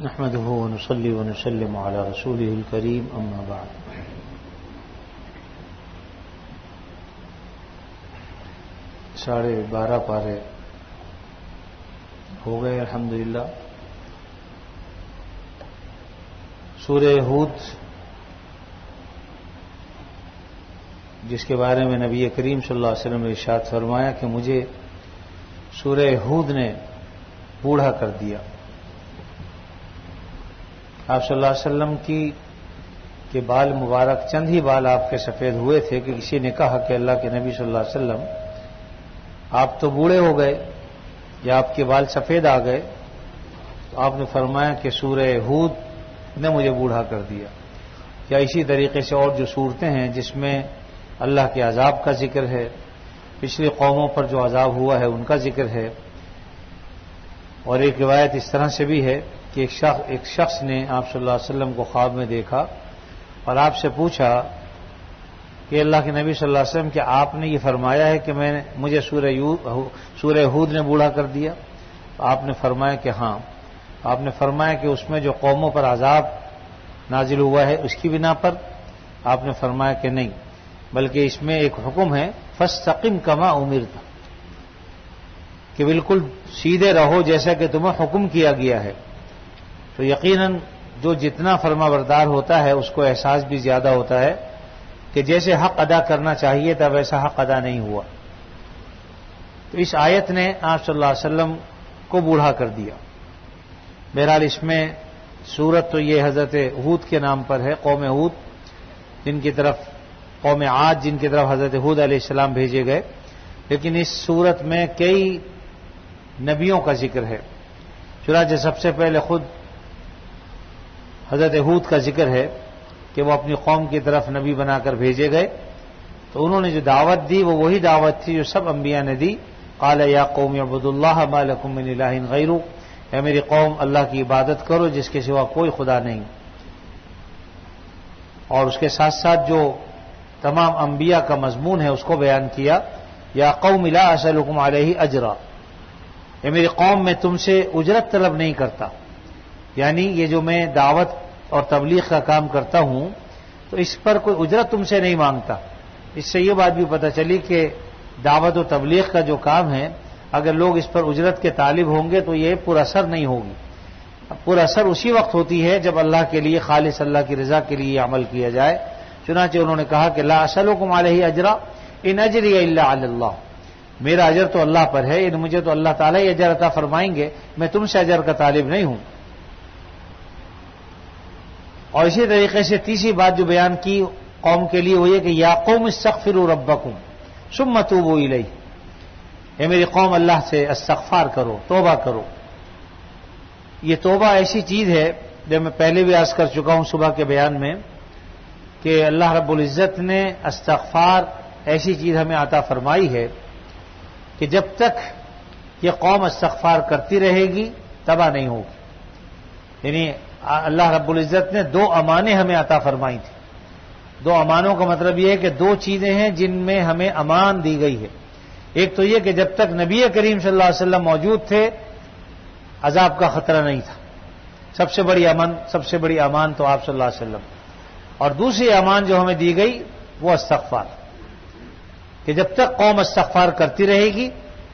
نحمده ونصلي ونسلم على رسوله الكريم اما بعد. ساڑھے 12 پارے ہو گئے الحمدللہ. سورہ ہود جس کے بارے میں نبی کریم صلی اللہ علیہ وسلم نے ارشاد فرمایا کہ مجھے سورہ ہود نے بوڑھا کر دیا. آپ صلی اللہ علیہ وسلم کے بال مبارک چند ہی بال آپ کے سفید ہوئے تھے کہ کسی نے کہا کہ اللہ کے نبی صلی اللہ علیہ وسلم آپ تو بوڑھے ہو گئے یا آپ کے بال سفید آ گئے. تو آپ نے فرمایا کہ سورہ ہود نے مجھے بوڑھا کر دیا. یا اسی طریقے سے اور جو صورتیں ہیں جس میں اللہ کے عذاب کا ذکر ہے، پچھلی قوموں پر جو عذاب ہوا ہے ان کا ذکر ہے. اور ایک روایت اس طرح سے بھی ہے کہ ایک شخص نے آپ صلی اللہ علیہ وسلم کو خواب میں دیکھا اور آپ سے پوچھا کہ اللہ کے نبی صلی اللہ علیہ وسلم کہ آپ نے یہ فرمایا ہے کہ مجھے سورہ ہود نے بوڑھا کر دیا؟ آپ نے فرمایا کہ ہاں. آپ نے فرمایا کہ اس میں جو قوموں پر عذاب نازل ہوا ہے اس کی بنا پر؟ آپ نے فرمایا کہ نہیں، بلکہ اس میں ایک حکم ہے فاستقم کما امرت، کہ بالکل سیدھے رہو جیسا کہ تمہیں حکم کیا گیا ہے. تو یقیناً جو جتنا فرما بردار ہوتا ہے اس کو احساس بھی زیادہ ہوتا ہے کہ جیسے حق ادا کرنا چاہیے تھا ویسا حق ادا نہیں ہوا. تو اس آیت نے آپ صلی اللہ علیہ وسلم کو بوڑھا کر دیا. بہرحال اس میں سورت تو یہ حضرت ہود کے نام پر ہے، قوم ہود قوم عاد جن کی طرف حضرت ہود علیہ السلام بھیجے گئے. لیکن اس سورت میں کئی نبیوں کا ذکر ہے. چنانچہ سب سے پہلے خود حضرت ہود کا ذکر ہے کہ وہ اپنی قوم کی طرف نبی بنا کر بھیجے گئے. تو انہوں نے جو دعوت دی وہ وہی دعوت تھی جو سب انبیاء نے دی. قال یا قوم اعبدوا اللہ ما لکم من الہ غیرہ، اے میری قوم اللہ کی عبادت کرو جس کے سوا کوئی خدا نہیں. اور اس کے ساتھ ساتھ جو تمام انبیاء کا مضمون ہے اس کو بیان کیا. یا قوم لا اسألکم علیہ اجرا، اے میری قوم میں تم سے اجرت طلب نہیں کرتا، یعنی یہ جو میں دعوت اور تبلیغ کا کام کرتا ہوں تو اس پر کوئی اجرت تم سے نہیں مانگتا. اس سے یہ بات بھی پتہ چلی کہ دعوت و تبلیغ کا جو کام ہے اگر لوگ اس پر اجرت کے طالب ہوں گے تو یہ پر اثر نہیں ہوگی. پر اثر اسی وقت ہوتی ہے جب اللہ کے لیے، خالص اللہ کی رضا کے لیے عمل کیا جائے. چنانچہ انہوں نے کہا کہ لا اسألکم علیہ اجرا ان اجری الا علی اللہ، میرا اجر تو اللہ پر ہے، ان مجھے تو اللہ تعالیٰ ہی اجر عطا فرمائیں گے، میں تم سے اجر کا طالب نہیں ہوں. اور اسی طریقے سے تیسری بات جو بیان کی قوم کے لیے وہ یہ کہ یا قوم استغفروا ربکم ثم توبوا الیہ، اے میری قوم اللہ سے استغفار کرو، توبہ کرو. یہ توبہ ایسی چیز ہے جو میں پہلے بھی عرض کر چکا ہوں صبح کے بیان میں کہ اللہ رب العزت نے استغفار ایسی چیز ہمیں عطا فرمائی ہے کہ جب تک یہ قوم استغفار کرتی رہے گی تباہ نہیں ہوگی. یعنی اللہ رب العزت نے 2 امانیں ہمیں عطا فرمائی تھی. 2 امانوں کا مطلب یہ ہے کہ 2 چیزیں ہیں جن میں ہمیں امان دی گئی ہے. ایک تو یہ کہ جب تک نبی کریم صلی اللہ علیہ وسلم موجود تھے عذاب کا خطرہ نہیں تھا، سب سے بڑی امان تو آپ صلی اللہ علیہ وسلم. اور دوسری امان جو ہمیں دی گئی وہ استغفار، کہ جب تک قوم استغفار کرتی رہے گی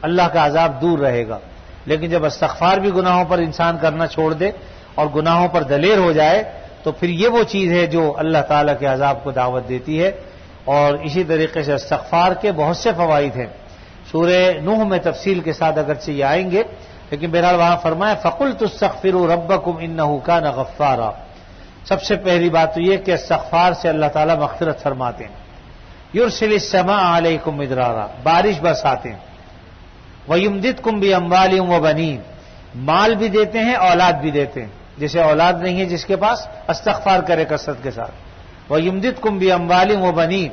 اللہ کا عذاب دور رہے گا. لیکن جب استغفار بھی گناہوں پر انسان کرنا چھوڑ دے اور گناہوں پر دلیر ہو جائے تو پھر یہ وہ چیز ہے جو اللہ تعالیٰ کے عذاب کو دعوت دیتی ہے. اور اسی طریقے سے استغفار کے بہت سے فوائد ہیں. سورہ نوح میں تفصیل کے ساتھ اگرچہ یہ آئیں گے لیکن بہرحال وہاں فرمایا فَقُلْتُ اسْتَغْفِرُوا رَبَّكُمْ إِنَّهُ كَانَ غَفَّارًا. سب سے پہلی بات تو یہ کہ استغفار سے اللہ تعالیٰ مغفرت فرماتے ہیں. یرسل السماء علیکم مدرارا، بارش برساتے ہیں. وَيُمْدِدْكُمْ بِأَمْوَالٍ وَبَنِينَ، مال بھی دیتے ہیں اولاد بھی دیتے ہیں. جسے اولاد نہیں ہے جس کے پاس استغفار کرے کثرت کے ساتھ. وَيُمْدِدْكُمْ بِأَمْوَالٍ وَبَنِينَ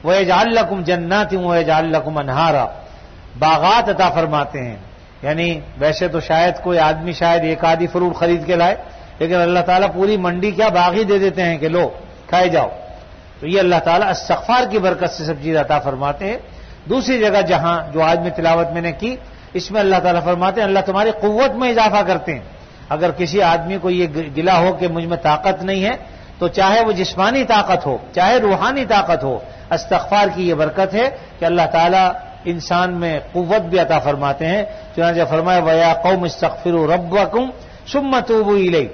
وَيَجْعَلْ لَكُمْ جَنَّاتٍ وَيَجْعَلْ لَكُمْ أَنْهَارًا، باغات عطا فرماتے ہیں. یعنی ویسے تو شاید کوئی آدمی شاید ایک آدھی فروٹ خرید کے لائے لیکن اللہ تعالیٰ پوری منڈی کیا باغ ہی دے دیتے ہیں کہ لو کھائے جاؤ. تو یہ اللہ تعالیٰ استغفار کی برکت سے سب چیز عطا فرماتے ہیں. دوسری جگہ جہاں جو آج میں تلاوت میں نے کی اس میں اللہ تعالیٰ فرماتے ہیں اللہ تمہاری قوت میں اضافہ کرتے ہیں. اگر کسی آدمی کو یہ گلا ہو کہ مجھ میں طاقت نہیں ہے، تو چاہے وہ جسمانی طاقت ہو چاہے روحانی طاقت ہو، استغفار کی یہ برکت ہے کہ اللہ تعالیٰ انسان میں قوت بھی عطا فرماتے ہیں۔ چنانچہ فرمایا وَيَا قَوْمِ اسْتَغْفِرُوا رَبَّكُمْ ثُمَّ تُوبُوا إِلَيْهِ،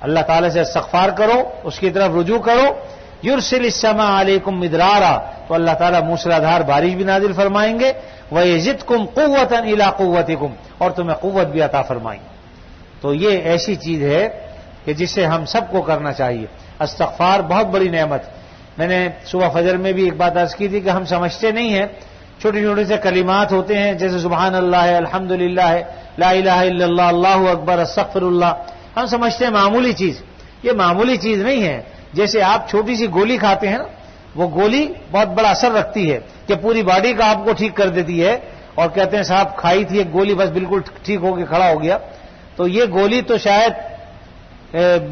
اللہ تعالیٰ سے استغفار کرو، اس کی طرف رجوع کرو۔ يُرْسِلِ السَّمَاءَ عَلَيْكُمْ مِدْرَارًا، تو اللہ تعالیٰ موسلادھار بارش بھی نازل فرمائیں گے۔ وَيَزِدْكُمْ قُوَّةً إِلَىٰ قُوَّتِكُمْ، اور تمہیں قوت بھی عطا فرمائیں۔ تو یہ ایسی چیز ہے کہ جسے ہم سب کو کرنا چاہیے۔ استغفار بہت بڑی نعمت۔ میں نے صبح فجر میں بھی ایک بات عرض کی تھی کہ ہم سمجھتے نہیں ہیں، چھوٹے چھوٹے سے کلمات ہوتے ہیں جیسے سبحان اللہ ہے، الحمدللہ ہے، لا الہ الا اللہ، اللہ اکبر، استغفر اللہ، ہم سمجھتے ہیں معمولی چیز۔ یہ معمولی چیز نہیں ہے۔ جیسے آپ چھوٹی سی گولی کھاتے ہیں نا، وہ گولی بہت بڑا اثر رکھتی ہے کہ پوری باڈی کا آپ کو ٹھیک کر دیتی ہے، اور کہتے ہیں صاحب کھائی تھی ایک گولی بس بالکل ٹھیک ہو کے کھڑا ہو گیا۔ تو یہ گولی تو شاید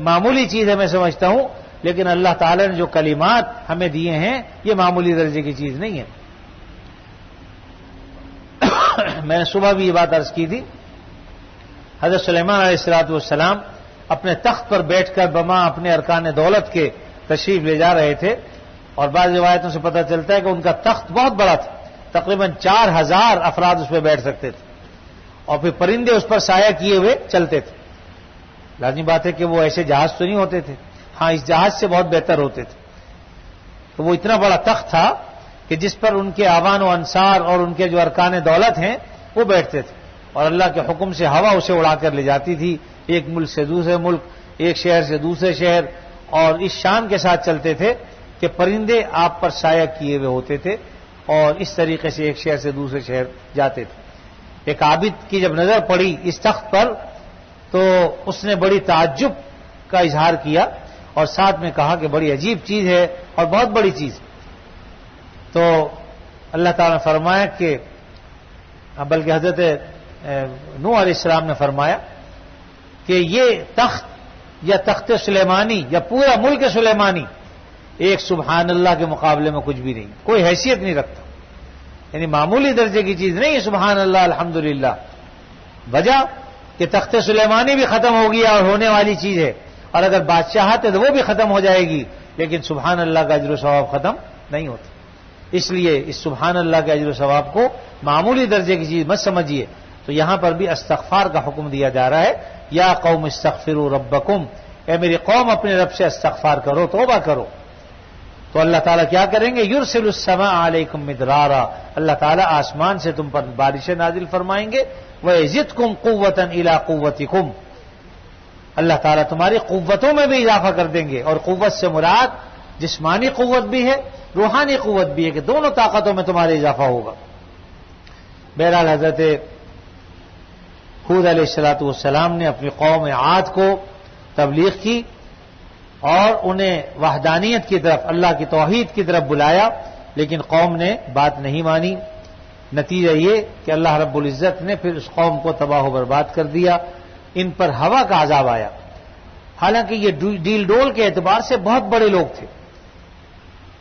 معمولی چیز ہے میں سمجھتا ہوں، لیکن اللہ تعالی نے جو کلمات ہمیں دیے ہیں یہ معمولی درجے کی چیز نہیں ہے۔ میں نے صبح بھی یہ بات عرض کی تھی، حضرت سلیمان علیہ السلام اپنے تخت پر بیٹھ کر بما اپنے ارکان دولت کے تشریف لے جا رہے تھے، اور بعض روایتوں سے پتہ چلتا ہے کہ ان کا تخت بہت بڑا تھا، تقریباً 4000 افراد اس پہ بیٹھ سکتے تھے، اور پھر پرندے اس پر سایہ کیے ہوئے چلتے تھے۔ لازمی بات ہے کہ وہ ایسے جہاز تو نہیں ہوتے تھے، ہاں اس جہاز سے بہت بہتر ہوتے تھے۔ تو وہ اتنا بڑا تخت تھا کہ جس پر ان کے آوان و انصار اور ان کے جو ارکان دولت ہیں وہ بیٹھتے تھے، اور اللہ کے حکم سے ہوا اسے اڑا کر لے جاتی تھی، ایک ملک سے دوسرے ملک، ایک شہر سے دوسرے شہر، اور اس شان کے ساتھ چلتے تھے کہ پرندے آپ پر سایہ کیے ہوئے ہوتے تھے، اور اس طریقے سے ایک شہر سے دوسرے شہر جاتے تھے۔ ایک عابد کی جب نظر پڑی اس تخت پر تو اس نے بڑی تعجب کا اظہار کیا، اور ساتھ میں کہا کہ بڑی عجیب چیز ہے اور بہت بڑی چیز۔ تو اللہ تعالیٰ نے فرمایا کہ بلکہ حضرت نوح علیہ السلام نے فرمایا کہ یہ تخت یا تخت سلیمانی یا پورا ملک سلیمانی ایک سبحان اللہ کے مقابلے میں کچھ بھی نہیں، کوئی حیثیت نہیں رکھتا، یعنی معمولی درجے کی چیز نہیں ہے سبحان اللہ الحمدللہ۔ وجہ کہ تخت سلیمانی بھی ختم ہو گیا اور ہونے والی چیز ہے، اور اگر بادشاہت ہے تو وہ بھی ختم ہو جائے گی، لیکن سبحان اللہ کا اجر و ثواب ختم نہیں ہوتا۔ اس لیے اس سبحان اللہ کے اجر و ثواب کو معمولی درجے کی چیز مت سمجھیے۔ تو یہاں پر بھی استغفار کا حکم دیا جا رہا ہے، یا قوم استغفروا ربکم، اے میری قوم اپنے رب سے استغفار کرو، توبہ کرو۔ تو اللہ تعالیٰ کیا کریں گے؟ یرسل السماء علیکم مدرارا، اللہ تعالیٰ آسمان سے تم پر بارشیں نازل فرمائیں گے، وَيَزِدْكُمْ قُوَّةً إِلَىٰ قُوَّتِكُمْ، اللہ تعالیٰ تمہاری قوتوں میں بھی اضافہ کر دیں گے، اور قوت سے مراد جسمانی قوت بھی ہے، روحانی قوت بھی ہے، کہ دونوں طاقتوں میں تمہارے اضافہ ہوگا۔ بہرحال حضرت ہود علیہ السلام نے اپنی قوم عاد کو تبلیغ کی اور انہیں وحدانیت کی طرف، اللہ کی توحید کی طرف بلایا، لیکن قوم نے بات نہیں مانی۔ نتیجہ یہ کہ اللہ رب العزت نے پھر اس قوم کو تباہ و برباد کر دیا، ان پر ہوا کا عذاب آیا۔ حالانکہ یہ ڈیل ڈول کے اعتبار سے بہت بڑے لوگ تھے،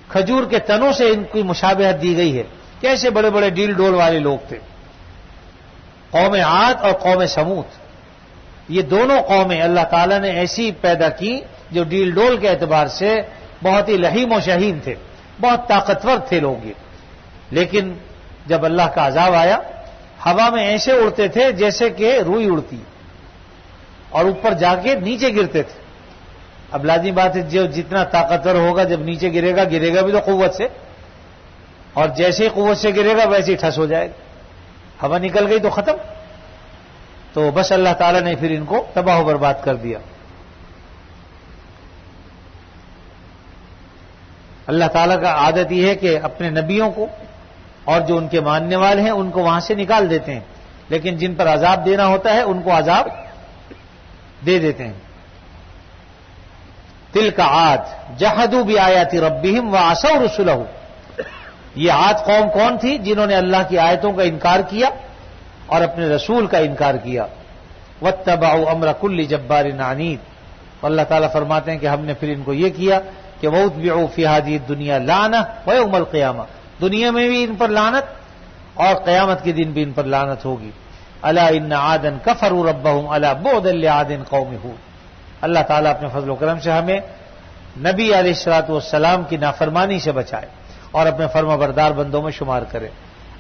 کھجور کے تنوں سے ان کی مشابہت دی گئی ہے، کیسے بڑے بڑے ڈیل ڈول والے لوگ تھے۔ قوم عاد اور قوم سمود، یہ دونوں قومیں اللہ تعالیٰ نے ایسی پیدا کی جو ڈیل ڈول کے اعتبار سے بہت ہی لحیم و شہین تھے، بہت طاقتور تھے لوگ یہ، لیکن جب اللہ کا عذاب آیا ہوا میں ایسے اڑتے تھے جیسے کہ روئی اڑتی، اور اوپر جا کے نیچے گرتے تھے۔ اب لازمی بات ہے جو جتنا طاقتور ہوگا جب نیچے گرے گا بھی تو قوت سے، اور جیسے ہی قوت سے گرے گا ویسے ہی ٹھس ہو جائے گا، ہوا نکل گئی تو ختم۔ تو بس اللہ تعالیٰ نے پھر ان کو تباہ و برباد کر دیا۔ اللہ تعالیٰ کا عادت یہ ہے کہ اپنے نبیوں کو اور جو ان کے ماننے والے ہیں ان کو وہاں سے نکال دیتے ہیں، لیکن جن پر عذاب دینا ہوتا ہے ان کو عذاب دے دیتے ہیں۔ تلک عاد جحدوا بآیات ربہم وعصوا رسلہ، یہ عاد قوم کون تھی؟ جنہوں نے اللہ کی آیتوں کا انکار کیا اور اپنے رسول کا انکار کیا۔ واتبعوا امر کل جبار عنید، اللہ تعالیٰ فرماتے ہیں کہ ہم نے پھر ان کو یہ کیا کہ وَأُتْبِعُوا فِي هَذِهِ الدُّنْيَا لَعْنَةً وَيَوْمَ الْقِيَامَةِ، دنیا میں بھی ان پر لعنت اور قیامت کے دن بھی ان پر لعنت ہوگی۔ الا ان عادا کفروا ربهم الا بعدا لعاد قوم ہود۔ اللہ تعالیٰ اپنے فضل و کرم سے ہمیں نبی علیہ الصلوۃ والسلام کی نافرمانی سے بچائے اور اپنے فرما بردار بندوں میں شمار کرے۔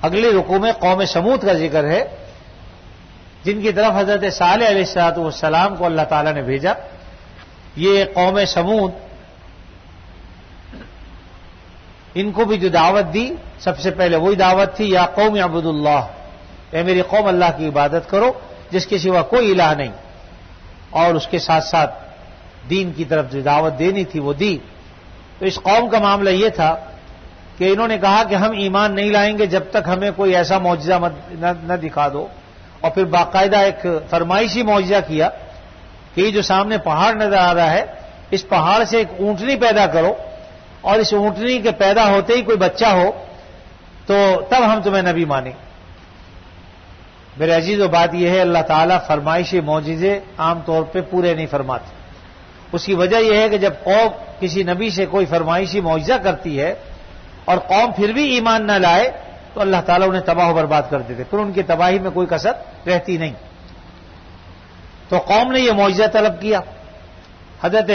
اگلی رکوع میں قوم سمود کا ذکر ہے، جن کی طرف حضرت صالح علیہ الصلوۃ والسلام کو اللہ تعالیٰ نے بھیجا۔ یہ قوم سمود، ان کو بھی جو دعوت دی سب سے پہلے وہی دعوت تھی، یا قوم اعبدوا اللہ، اے میری قوم اللہ کی عبادت کرو جس کے سوا کوئی الہ نہیں، اور اس کے ساتھ ساتھ دین کی طرف جو دعوت دینی تھی وہ دی۔ تو اس قوم کا معاملہ یہ تھا کہ انہوں نے کہا کہ ہم ایمان نہیں لائیں گے جب تک ہمیں کوئی ایسا معجزہ نہ دکھا دو، اور پھر باقاعدہ ایک فرمائشی معجزہ کیا کہ یہ جو سامنے پہاڑ نظر آ رہا ہے اس پہاڑ سے ایک اونٹنی پیدا کرو، اور اس اونٹنی کے پیدا ہوتے ہی کوئی بچہ ہو تو تب ہم تمہیں نبی مانیں۔ میرے عزیز و بات یہ ہے، اللہ تعالیٰ فرمائشی معجزے عام طور پہ پورے نہیں فرماتے۔ اس کی وجہ یہ ہے کہ جب قوم کسی نبی سے کوئی فرمائشی معجزہ کرتی ہے اور قوم پھر بھی ایمان نہ لائے تو اللہ تعالیٰ انہیں تباہ و برباد کر دیتے، پھر ان کی تباہی میں کوئی کسر رہتی نہیں۔ تو قوم نے یہ معجزہ طلب کیا۔ حضرت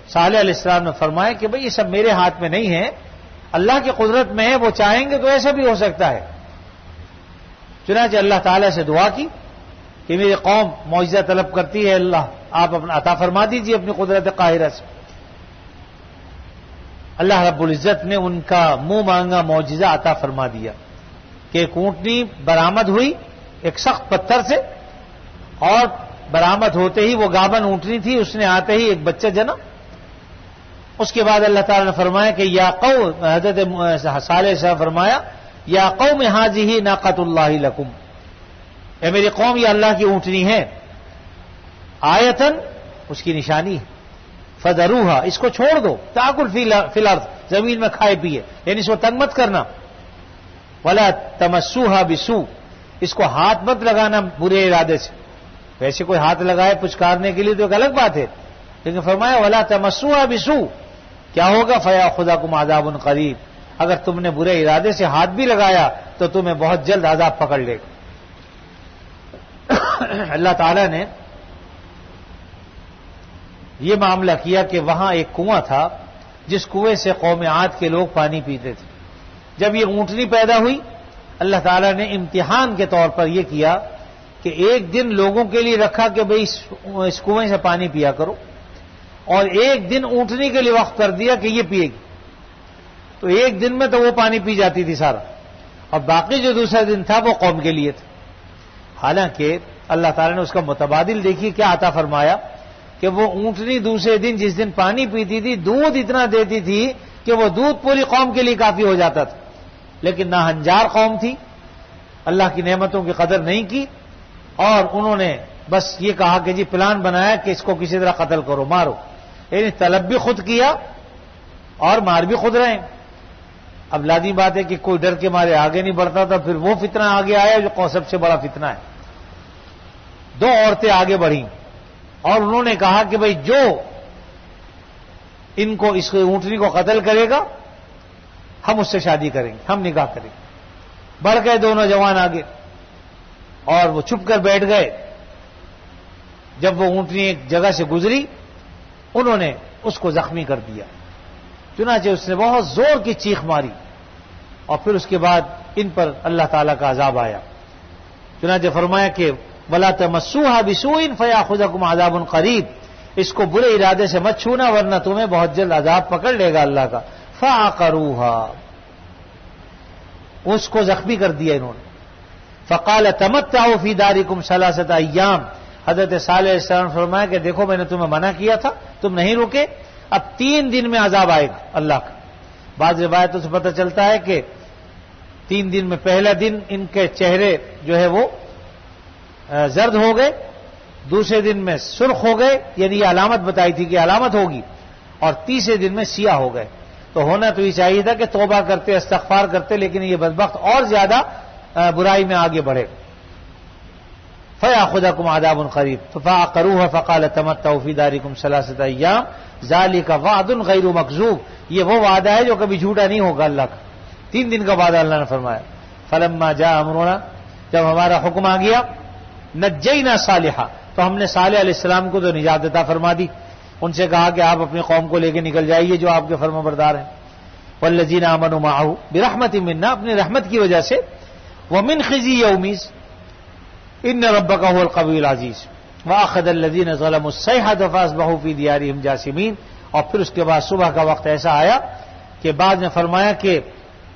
صالح علیہ السلام نے فرمایا کہ بھئی یہ سب میرے ہاتھ میں نہیں ہے، اللہ کی قدرت میں ہے، وہ چاہیں گے تو ایسا بھی ہو سکتا ہے۔ چنانچہ اللہ تعالیٰ سے دعا کی کہ میری قوم معجزہ طلب کرتی ہے، اللہ آپ اپنا عطا فرما دیجیے اپنی قدرت قاہرہ سے۔ اللہ رب العزت نے ان کا منہ مانگا معجزہ عطا فرما دیا کہ ایک اونٹنی برآمد ہوئی ایک سخت پتھر سے، اور برآمد ہوتے ہی وہ گابن اونٹنی تھی، اس نے آتے ہی ایک بچہ جنا۔ اس کے بعد اللہ تعالیٰ نے فرمایا کہ یا قوم، حضرت صالح صاحب فرمایا یا قوم ھذہ ناقۃ اللہ لکم، اے میری قوم یہ اللہ کی اونٹنی ہے، آیتن اس کی نشانی ہے، فذروھا اس کو چھوڑ دو، تاکل فی الارض زمین میں کھائے پیے، یعنی اس کو تنگ مت کرنا، ولا تمسوھا بسوء اس کو ہاتھ مت لگانا برے ارادے سے۔ ویسے کوئی ہاتھ لگائے پچکارنے کے لیے تو ایک الگ بات ہے، لیکن فرمایا ولا تمسوھا بسوء، کیا ہوگا فیاخذکم عذاب قریب، اگر تم نے برے ارادے سے ہاتھ بھی لگایا تو تمہیں بہت جلد عذاب پکڑ لے گا۔ اللہ تعالیٰ نے یہ معاملہ کیا کہ وہاں ایک کنواں تھا جس کنویں سے قوم عاد کے لوگ پانی پیتے تھے۔ جب یہ اونٹنی پیدا ہوئی اللہ تعالیٰ نے امتحان کے طور پر یہ کیا کہ ایک دن لوگوں کے لیے رکھا کہ بھئی اس کنویں سے پانی پیا کرو، اور ایک دن اونٹنی کے لیے وقت کر دیا کہ یہ پیے گی، تو ایک دن میں تو وہ پانی پی جاتی تھی سارا، اور باقی جو دوسرا دن تھا وہ قوم کے لیے تھا۔ حالانکہ اللہ تعالیٰ نے اس کا متبادل دیکھیے کیا عطا فرمایا کہ وہ اونٹنی دوسرے دن جس دن پانی پیتی تھی دودھ اتنا دیتی تھی کہ وہ دودھ پوری قوم کے لیے کافی ہو جاتا تھا، لیکن ناہنجار قوم تھی، اللہ کی نعمتوں کی قدر نہیں کی، اور انہوں نے بس یہ کہا کہ جی پلان بنایا کہ اس کو کسی طرح قتل کرو، مارو، یعنی طلب بھی خود کیا اور مار بھی خود رہے۔ اب لازمی بات ہے کہ کوئی ڈر کے مارے آگے نہیں بڑھتا تھا، پھر وہ فتنہ آگے آیا جو سب سے بڑا فتنہ ہے۔ دو عورتیں آگے بڑھیں اور انہوں نے کہا کہ بھئی جو ان کو اس اونٹنی کو قتل کرے گا ہم اس سے شادی کریں گے، ہم نکاح کریں گے۔ بڑھ گئے دونوں جوان آگے اور وہ چھپ کر بیٹھ گئے۔ جب وہ اونٹنی ایک جگہ سے گزری انہوں نے اس کو زخمی کر دیا، چنانچہ اس نے بہت زور کی چیخ ماری، اور پھر اس کے بعد ان پر اللہ تعالیٰ کا عذاب آیا۔ چنانچہ فرمایا کہ وَلَا تَمَسُّوهَا بِسُوءٍ فَيَأْخُذَكُمْ عَذَابٌ قَرِيبٌ، اس کو برے ارادے سے مت چھونا ورنہ تمہیں بہت جلد عذاب پکڑ لے گا اللہ کا۔ فَعَقَرُوهَا اس کو زخمی کر دیا انہوں نے۔ فَقَالَ تَمَتَّعُوا فِي دَارِكُمْ ثَلَاثَةَ أَيَّامٍ، حضرت صالح علیہ السلام نے فرمایا کہ دیکھو میں نے تمہیں منع کیا تھا، تم نہیں رکے، اب 3 دن میں عذاب آئے گا اللہ کا۔ بعض روایتوں سے پتہ چلتا ہے کہ 3 دن میں پہلا دن ان کے چہرے جو ہے وہ زرد ہو گئے، دوسرے دن میں سرخ ہو گئے، یعنی یہ علامت بتائی تھی کہ علامت ہوگی، اور تیسرے دن میں سیاہ ہو گئے۔ تو ہونا تو یہ چاہیے تھا کہ توبہ کرتے استغفار کرتے، لیکن یہ بدبخت اور زیادہ برائی میں آگے بڑھے۔ فَيَأْخُذَكُمْ عَذَابٌ قَرِيبٌ فَعَقَرُوهَا فَقَالَ تَمَتَّعُوا فِي دَارِكُمْ ثَلَاثَةَ أَيَّامٍ ذَلِكَ وَعْدٌ غَيْرُ مَكْذُوبٍ، یہ وہ وعدہ ہے جو کبھی جھوٹا نہیں ہوگا اللہ کا۔ 3 دن کا وعدہ اللہ نے فرمایا۔ فَلَمَّا جَاءَ أَمْرُنَا، جب ہمارا حکم آ گیا، نجینا صالحا، تو ہم نے صالح علیہ السلام کو تو نجات عطا فرما دی، ان سے کہا کہ آپ اپنی قوم کو لے کے نکل جائیے جو آپ کے فرما بردار ہیں. والذین آمنوا معه برحمت منا، اپنی رحمت کی وجہ سے. ومن خزي یومئذ ان ربک هو القوی العزیز واخذ الذین ظلموا الصیحة فاصبحوا فی دیارہم جاثمین. اور پھر اس کے بعد صبح کا وقت ایسا آیا کہ بعد میں فرمایا کہ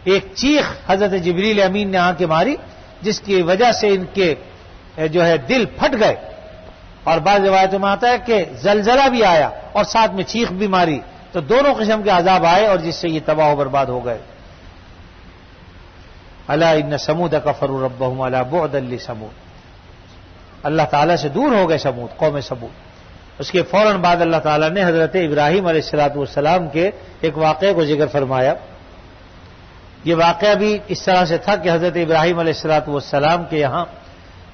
ایک چیخ حضرت جبریل امین نے آ کے ماری جس کی وجہ سے ان کے جو ہے دل پھٹ گئے. اور بعض روایتوں میں آتا ہے کہ زلزلہ بھی آیا اور ساتھ میں چیخ بھی ماری، تو دونوں قسم کے عذاب آئے اور جس سے یہ تباہ و برباد ہو گئے. الا ان ثمود کفروا ربهم الا بعدا لثمود، اللہ تعالیٰ سے دور ہو گئے سمود، قوم سمود. اس کے فوراً بعد اللہ تعالیٰ نے حضرت ابراہیم علیہ الصلوۃ والسلام کے ایک واقعے کو ذکر فرمایا. یہ واقعہ بھی اس طرح سے تھا کہ حضرت ابراہیم علیہ الصلوۃ والسلام کے یہاں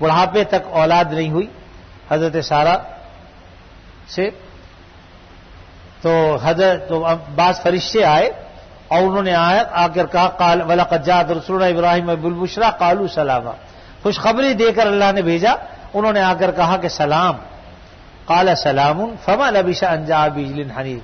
بڑھاپے تک اولاد نہیں ہوئی حضرت سارہ سے. تو بعض فرشتے آئے اور انہوں نے آ کر کہا قال وَلَقَدْ جَاءَتْ رُسُلُنَا إِبْرَاهِيمَ بِالْبُشْرَىٰ قَالُوا سَلَامًا، خوشخبری دے کر اللہ نے بھیجا. انہوں نے آ کر کہا کہ سلام. قال سلام فما لبث ان جاء بعجل حنیذ،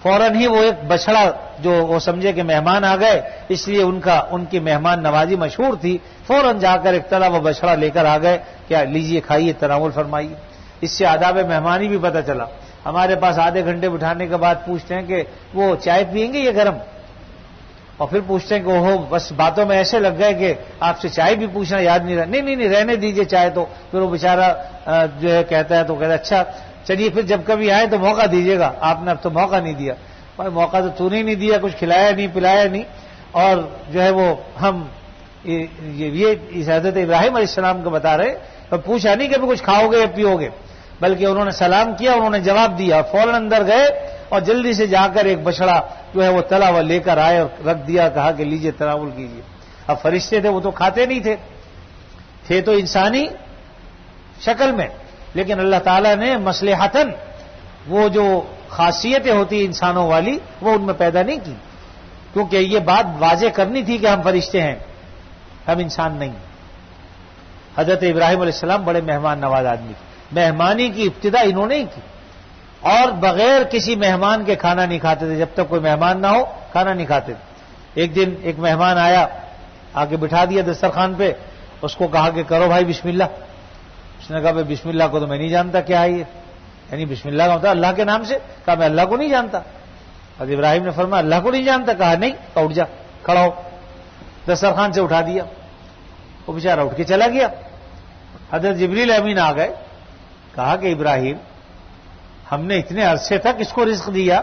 فوراً ہی وہ ایک بچڑا جو وہ سمجھے کہ مہمان آ گئے، اس لیے ان کی مہمان نوازی مشہور تھی، فوراً جا کر ایک تلا وہ بچڑا لے کر آ گئے کہ لیجیے کھائیے تناول فرمائیے. اس سے آداب مہمانی بھی پتہ چلا. ہمارے پاس آدھے گھنٹے بٹھانے کے بعد پوچھتے ہیں کہ وہ چائے پئیں گے یہ گرم، اور پھر پوچھتے ہیں کہ وہ بس باتوں میں ایسے لگ گئے کہ آپ سے چائے بھی پوچھنا یاد نہیں رہا. نہیں رہنے دیجیے چائے تو. پھر وہ بیچارہ جو ہے کہتا ہے تو کہتا ہے اچھا چلیے پھر جب کبھی آئے تو موقع دیجیے گا. آپ نے اب تو موقع نہیں دیا. بھائی موقع تو نے نہیں دیا، کچھ کھلایا نہیں پلایا نہیں. اور جو ہے وہ ہم یہ حضرت ابراہیم علیہ السلام کو بتا رہے، تو پوچھا نہیں کہ کچھ کھاؤ گے یا پیو گے، بلکہ انہوں نے سلام کیا، انہوں نے جواب دیا، فوراً اندر گئے اور جلدی سے جا کر ایک بچڑا جو ہے وہ تلا ہوا لے کر آئے اور رکھ دیا، کہا کہ لیجئے تناول کیجیے. اب فرشتے تھے وہ تو کھاتے نہیں تھے تو انسانی شکل میں، لیکن اللہ تعالیٰ نے مصلحتاً وہ جو خاصیتیں ہوتی انسانوں والی وہ ان میں پیدا نہیں کی، کیونکہ یہ بات واضح کرنی تھی کہ ہم فرشتے ہیں، ہم انسان نہیں. حضرت ابراہیم علیہ السلام بڑے مہمان نواز آدمی تھے. مہمانی کی ابتدا انہوں نے ہی کی، اور بغیر کسی مہمان کے کھانا نہیں کھاتے تھے. جب تک کوئی مہمان نہ ہو کھانا نہیں کھاتے تھے. ایک دن ایک مہمان آیا، آ کے بٹھا دیا دسترخوان پہ، اس کو کہا کہ کرو بھائی بسم اللہ. اس نے کہا بھائی بسم اللہ کو تو میں نہیں جانتا کیا ہے یہ، یعنی بسم اللہ کا ہوتا اللہ کے نام سے. کہا میں اللہ کو نہیں جانتا. حضرت ابراہیم نے فرمایا اللہ کو نہیں جانتا؟ کہا نہیں. کہا اٹھ جا، کھڑا ہو. دسترخوان سے اٹھا دیا، وہ بیچارہ اٹھ کے چلا گیا. حضرت جبریل امین آ گئے، کہا کہ ابراہیم ہم نے اتنے عرصے تک اس کو رزق دیا،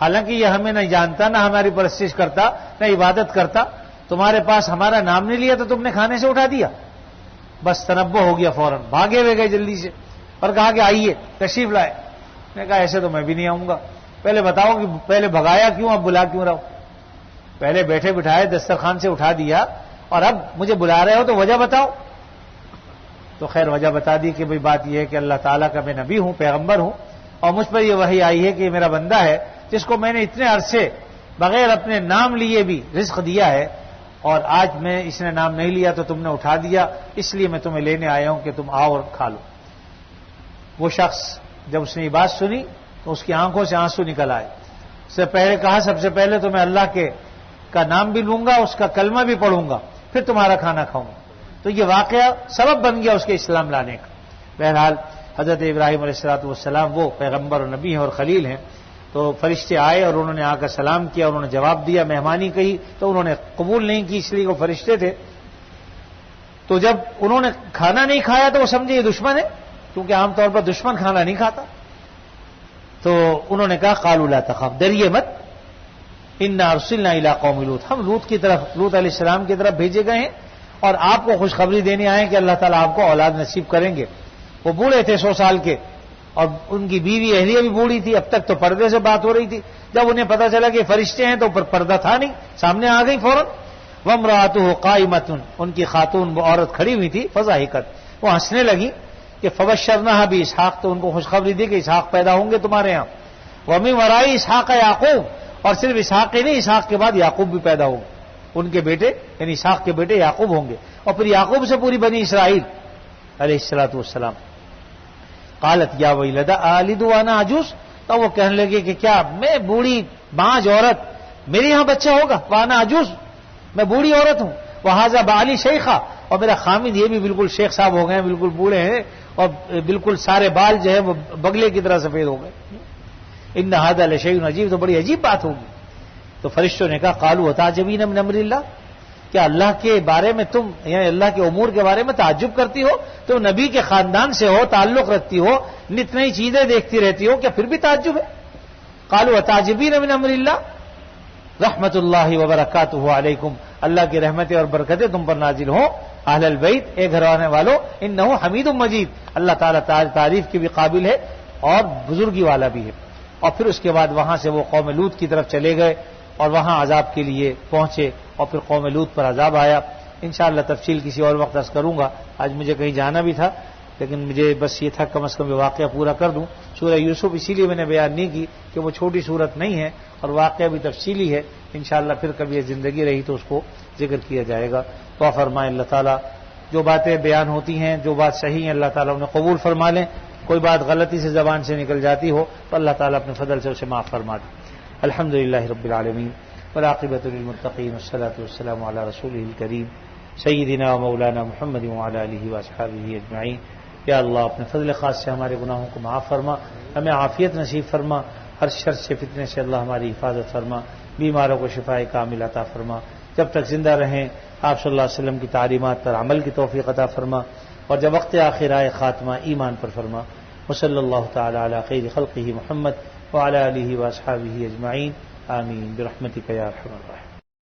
حالانکہ یہ ہمیں نہ جانتا، نہ ہماری پرستش کرتا، نہ عبادت کرتا. تمہارے پاس ہمارا نام نہیں لیا تو تم نے کھانے سے اٹھا دیا. بس تنبہ ہو گیا، فوراً بھاگے ہوئے گئے جلدی سے اور کہا کہ آئیے تشریف لائے. میں نے کہا ایسے تو میں بھی نہیں آؤں گا. پہلے بتاؤ کہ پہلے بھگایا کیوں، اب بلا کیوں رہو؟ پہلے بیٹھے بٹھائے دسترخوان سے اٹھا دیا اور اب مجھے بلا رہے ہو تو وجہ بتاؤ. تو خیر وجہ بتا دی کہ بھئی بات یہ ہے کہ اللہ تعالیٰ کا میں نبی ہوں، پیغمبر ہوں، اور مجھ پر یہ وحی آئی ہے کہ یہ میرا بندہ ہے جس کو میں نے اتنے عرصے بغیر اپنے نام لیے بھی رزق دیا ہے، اور آج میں اس نے نام نہیں لیا تو تم نے اٹھا دیا، اس لیے میں تمہیں لینے آیا ہوں کہ تم آؤ اور کھا لو. وہ شخص جب اس نے یہ بات سنی تو اس کی آنکھوں سے آنسو نکل آئے. اس سے پہلے کہا سب سے پہلے تو میں اللہ کا نام بھی لوں گا، اس کا کلمہ بھی پڑھوں گا، پھر تمہارا کھانا کھاؤں گا. تو یہ واقعہ سبب بن گیا اس کے اسلام لانے کا. بہرحال حضرت ابراہیم علیہ الصلوۃ والسلام وہ پیغمبر اور نبی ہیں اور خلیل ہیں. تو فرشتے آئے اور انہوں نے آ کر سلام کیا، انہوں نے جواب دیا، مہمانی کہی تو انہوں نے قبول نہیں کی، اس لیے وہ فرشتے تھے. تو جب انہوں نے کھانا نہیں کھایا تو وہ سمجھے یہ دشمن ہے، کیونکہ عام طور پر دشمن کھانا نہیں کھاتا. تو انہوں نے کہا قالوا لا تخف، ڈریے مت، انا ارسلنا الی قوم لوط، ہم لوط علیہ السلام کی طرف بھیجے گئے ہیں اور آپ کو خوشخبری دینے آئے کہ اللہ تعالیٰ آپ کو اولاد نصیب کریں گے. وہ بوڑھے تھے 100 سال کے، اور ان کی بیوی اہلیہ بھی بوڑھی تھی. اب تک تو پردے سے بات ہو رہی تھی، جب انہیں پتا چلا کہ فرشتے ہیں تو پردہ تھا نہیں، سامنے آ گئی فوراً. وامرأتہ قائمۃ، ان کی خاتون وہ عورت کھڑی ہوئی تھی، فضحکت، وہ ہنسنے لگی کہ فبشرناہا باسحاق، تو ان کو خوشخبری دی کہ اسحاق پیدا ہوں گے تمہارے ہاں. ومن وراء اسحاق یعقوب، اور صرف اسحاق ہی نہیں، اسحاق کے بعد یعقوب بھی پیدا ہوں گے، ان کے بیٹے یعنی اسحاق کے بیٹے یعقوب ہوں گے، اور پھر یعقوب سے پوری بنی اسرائیل. علیہ الصلوۃ والسلام. قالت یا ویلدا آلد وانا عجوز، تو وہ کہنے لگے کہ کیا میں بوڑھی بانج عورت میرے یہاں بچہ ہوگا؟ وانا عجوز، میں بوڑھی عورت ہوں. وہذا بالی شیخا، اور میرا خامد یہ بھی بالکل شیخ صاحب ہو گئے ہیں، بالکل بوڑھے ہیں اور بالکل سارے بال جو ہے وہ بگلے کی طرح سفید ہو گئے. ان ھذا لشیء عجیب، تو بڑی عجیب بات ہوگی. تو فرشتوں نے کہا قالوا وتعجبین من امر اللہ، کیا اللہ کے بارے میں تم یعنی اللہ کے امور کے بارے میں تعجب کرتی ہو؟ تم نبی کے خاندان سے ہو، تعلق رکھتی ہو، نت نئی چیزیں دیکھتی رہتی ہو، کیا پھر بھی تعجب ہے؟ قالوا وتعجبین من امر اللہ رحمت اللہ وبرکاتہ علیکم، اللہ کی رحمتیں اور برکتیں تم پر نازل ہوں. اہل البیت، اے گھرانے والوں، انہ حمید مجید، اللہ تعالیٰ تعریف کے بھی قابل ہے اور بزرگی والا بھی ہے. اور پھر اس کے بعد وہاں سے وہ قوم لوط کی طرف چلے گئے اور وہاں عذاب کے لیے پہنچے اور پھر قوم لوط پر عذاب آیا. انشاءاللہ تفصیل کسی اور وقت عرض کروں گا. آج مجھے کہیں جانا بھی تھا لیکن مجھے بس یہ تھا کم از کم یہ واقعہ پورا کر دوں. سورہ یوسف اسی لیے میں نے بیان نہیں کی کہ وہ چھوٹی صورت نہیں ہے اور واقعہ بھی تفصیلی ہے. انشاءاللہ پھر کبھی یہ زندگی رہی تو اس کو ذکر کیا جائے گا. تو فرمائیں اللہ تعالیٰ جو باتیں بیان ہوتی ہیں، جو بات صحیح ہیں، اللہ تعالیٰ انہیں قبول فرما لیں. کوئی بات غلطی سے زبان سے نکل جاتی ہو تو اللہ تعالیٰ اپنے فضل سے اسے معاف فرما دے. الحمدللہ رب العالمین والعاقبۃ للمتقین والصلاۃ والسلام علی رسولہ الکریم سیدنا و مولانا محمد وعلی آلہ واصحابہ اجمعین. یا اللہ اپنے فضل خاص سے ہمارے گناہوں کو معاف فرما، ہمیں عافیت نصیب فرما، ہر شر سے فتنے سے اللہ ہماری حفاظت فرما، بیماروں کو شفاء کامل عطا فرما. جب تک زندہ رہیں آپ صلی اللہ علیہ وسلم کی تعلیمات پر عمل کی توفیق عطا فرما، اور جب وقت آخر آئے خاتمہ ایمان پر فرما. وصلی اللہ تعالی علی خیر خلقہ محمد وعلی آلہ واصحابہ اجمعین. آمین برحمتک یا ارحم الراحمین.